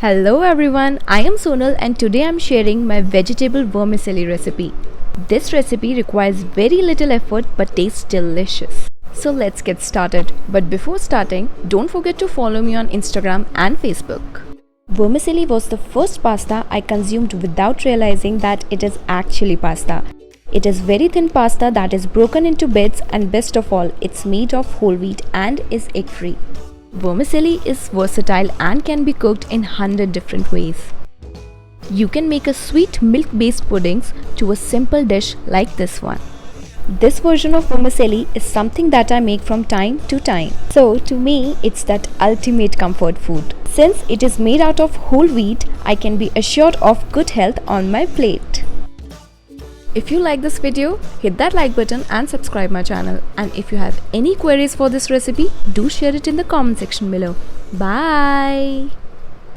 Hello everyone, I am Sonal and today I am sharing my vegetable vermicelli recipe. This recipe requires very little effort but tastes delicious. So let's get started. But before starting, don't forget to follow me on Instagram and Facebook. Vermicelli was the first pasta I consumed without realizing that it is actually pasta. It is very thin pasta that is broken into bits, and best of all, it's made of whole wheat and is egg free. Vermicelli is versatile and can be cooked in 100 different ways. You can make a sweet milk-based puddings to a simple dish like this one. This version of vermicelli is something that I make from time to time. So to me, it's that ultimate comfort food. Since it is made out of whole wheat, I can be assured of good health on my plate. If you like this video, hit that like button and subscribe my channel. And if you have any queries for this recipe, do share it in the comment section below. Bye!